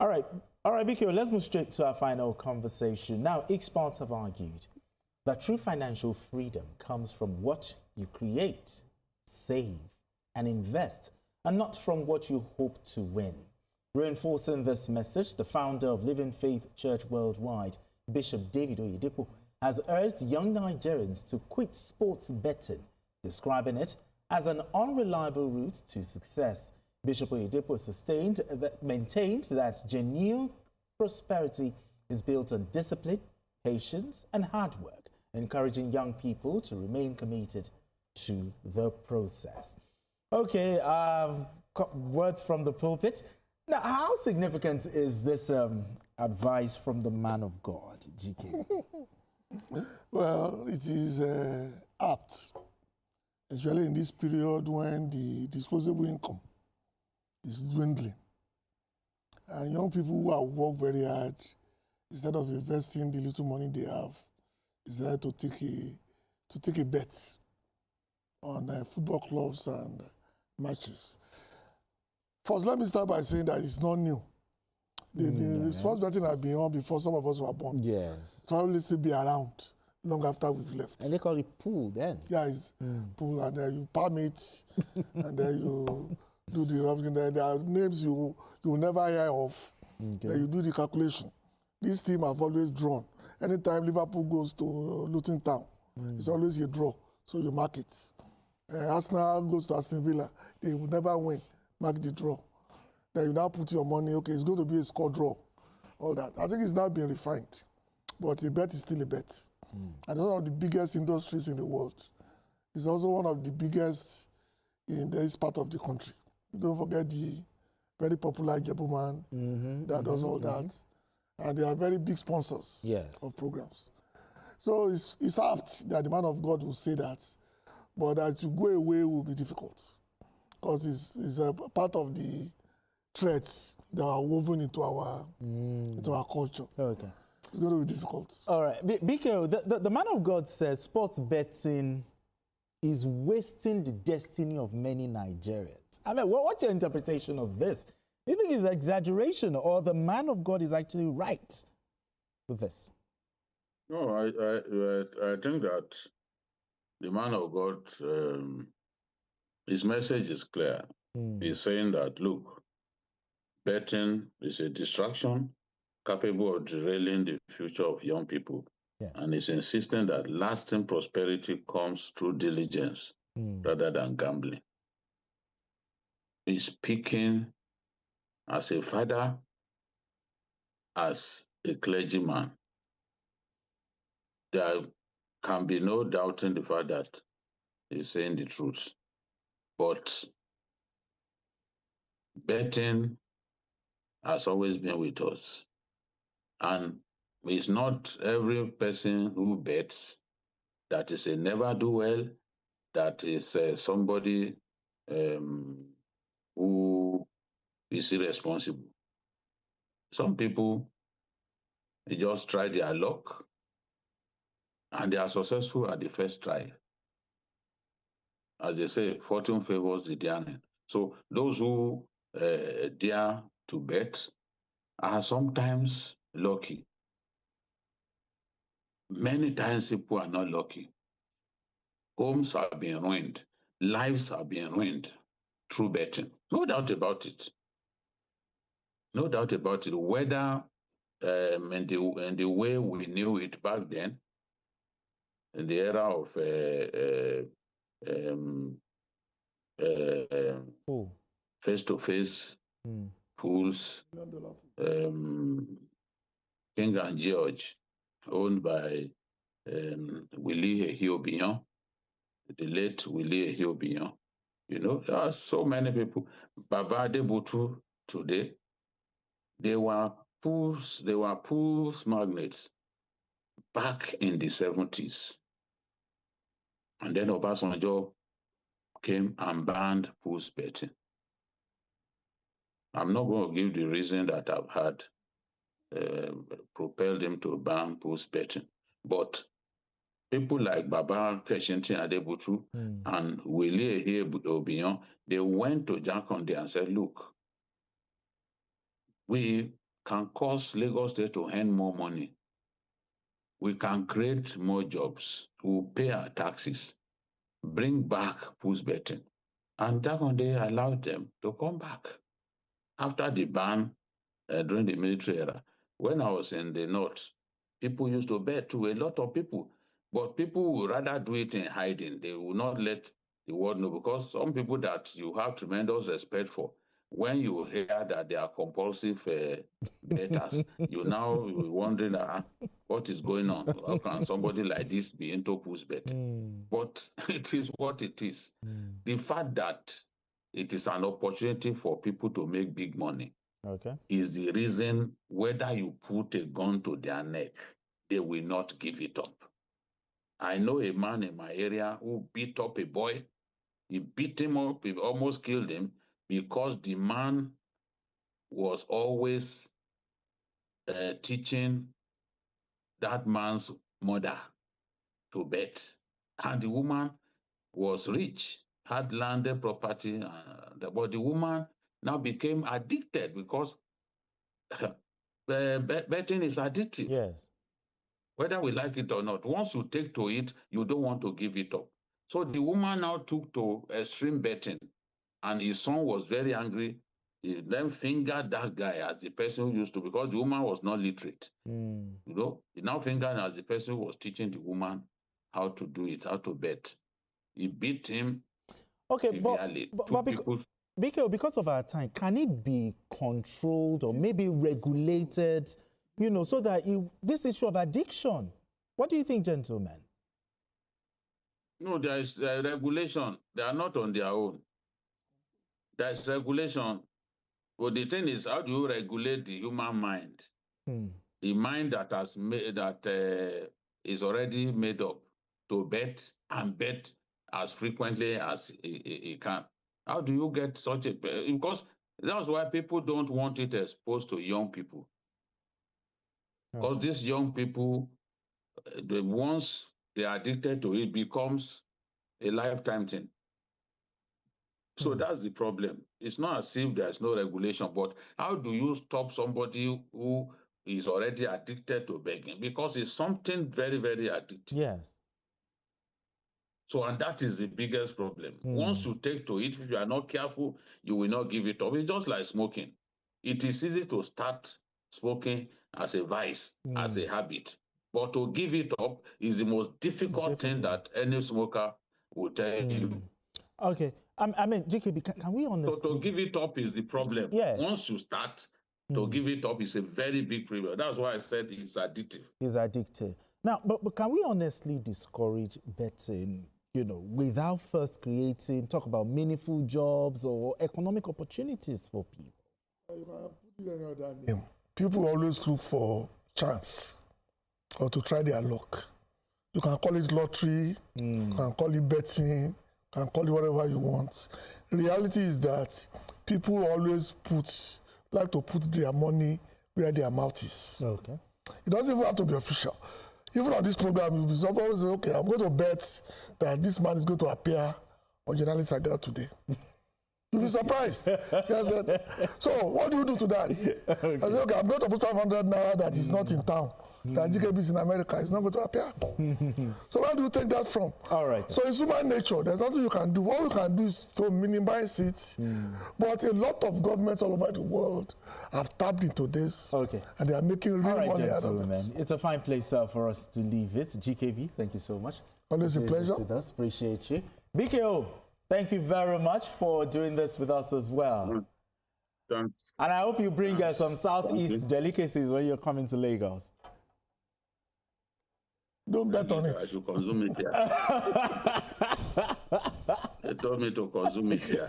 All right, BK, let's move straight to our final conversation. Now, experts have argued that true financial freedom comes from what you create, save, and invest, and not from what you hope to win. Reinforcing this message, the founder of Living Faith Church Worldwide, Bishop David Oyedepo, has urged young Nigerians to quit sports betting, describing it as an unreliable route to success. Bishop Oyedepo maintained that genuine prosperity is built on discipline, patience, and hard work, encouraging young people to remain committed to the process. Okay, words from the pulpit. Now, how significant is this advice from the man of God, GK? Well, it is apt, especially in this period when the disposable income is dwindling. And young people who have worked very hard, instead of investing the little money they have, decided to take a bet on football clubs and matches. First, let me start by saying that it's not new. The sports betting has been on before some of us were born. Yes. Probably still be around long after we've left. And they call it pool then. Yeah, it's pool, and then you permit, and then you do the rubbing. There are names you will never hear of. Okay. Then you do the calculation. This team have always drawn. Anytime Liverpool goes to Luton Town, it's always a draw. So you mark it. Arsenal goes to Aston Villa, they will never win. Mark the draw. Then you now put your money, okay, it's going to be a score draw. All that. I think it's now being refined. But a bet is still a bet. And it's one of the biggest industries in the world. It's also one of the biggest in this part of the country. Don't forget the very popular Jebuman that does all that. And they are very big sponsors of programs. So it's apt that the man of God will say that, but that to go away will be difficult. Because it's a part of the threats that are woven into our culture. Okay. It's going to be difficult. All right. BK, the man of God says sports betting is wasting the destiny of many Nigerians. I mean, what's your interpretation of this? Do you think it's exaggeration, or the man of God is actually right with this? No, I think that the man of God, his message is clear. He's saying that, look, betting is a distraction capable of derailing the future of young people. Yes. And he's insisting that lasting prosperity comes through diligence rather than gambling. He's speaking as a father, as a clergyman. There can be no doubting the fact that he's saying the truth. But betting has always been with us. And it's not every person who bets that is a never-do-well, that is somebody who is irresponsible. Some people, they just try their luck, and they are successful at the first try. As they say, fortune favors the daring. So those who dare to bet are sometimes lucky. Many times people are not lucky. Homes have been ruined. Lives have been ruined through betting. No doubt about it. No doubt about it. Whether in the way we knew it back then, in the era of face-to-face pools, King and George, owned by Willie Ehiobiyan, the late Willie Ehiobiyan. You know, there are so many people. Baba Adebutu today, they were pools magnates back in the 70s. And then Obasanjo came and banned pools betting. I'm not going to give the reason that I've had propelled him to ban pools betting. But people like Baba Keshinti Adebutu and Willie Ehiobiyan, they went to Jakonde and said, look, we can cause Lagos State to earn more money. We can create more jobs. We'll pay our taxes, bring back Pools betting. And that one day allowed them to come back. After the ban during the military era, when I was in the north, people used to bet to a lot of people, but people would rather do it in hiding. They will not let the world know, because some people that you have tremendous respect for, when you hear that they are compulsive bettors, you now be wondering what is going on. How can somebody like this be into Pools betting? But it is what it is. The fact that it is an opportunity for people to make big money is the reason whether you put a gun to their neck, they will not give it up. I know a man in my area who beat up a boy. He beat him up, he almost killed him, because the man was always teaching that man's mother to bet. And the woman was rich, had landed property, but the woman now became addicted, because betting is addictive. Yes. Whether we like it or not, once you take to it, you don't want to give it up. So the woman now took to extreme betting, and his son was very angry. He then fingered that guy as the person who used to, because the woman was not literate. You know, he now fingered as the person who was teaching the woman how to do it, how to bet. He beat him. Okay, severely. because of our time, can it be controlled or maybe regulated, you know, so that this issue of addiction? What do you think, gentlemen? No, there is regulation. They are not on their own. There is regulation. But the thing is, how do you regulate the human mind? The mind that has made, that is already made up to bet and bet as frequently as it can. How do you get such a? Because that's why people don't want it exposed to young people. Because these young people, once they are addicted to it, becomes a lifetime thing. So that's the problem. It's not as if there's no regulation, but how do you stop somebody who is already addicted to begging? Because it's something very, very addictive. Yes. So, and that is the biggest problem. Once you take to it, if you are not careful, you will not give it up. It's just like smoking. It is easy to start smoking as a vice, as a habit. But to give it up is the most difficult thing that any smoker will tell you. Okay. I mean, JKB, can we honestly... So to give it up is the problem. Yes. Once you start, to give it up is a very big problem. That's why I said it's addictive. It's addictive. Now, but can we honestly discourage betting, you know, without first talk about meaningful jobs or economic opportunities for people? People always look for chance or to try their luck. You can call it lottery, you can call it betting, can call it whatever you want. Reality is that people always like to put their money where their mouth is. Okay. It doesn't even have to be official. Even on this program, you'll be surprised, okay, I'm going to bet that this man is going to appear on Journalist Agenda today. You'll be surprised. So what do you do to that? Okay. I said, okay, I'm going to put 500 naira that is not in town. That GKB is in America, it's not going to appear. So where do you take that from? All right. So it's human nature. There's nothing you can do. What you can do is to minimize it. But a lot of governments all over the world have tapped into this. Okay. And they are making real money out of it. It's a fine place for us to leave it. GKB, thank you so much. Always a pleasure. With us. Appreciate you. BKO, thank you very much for doing this with us as well. Thanks. And I hope you bring us some Southeast delicacies when you're coming to Lagos. Don't bet on it. I should consume it here. They told me to consume it here.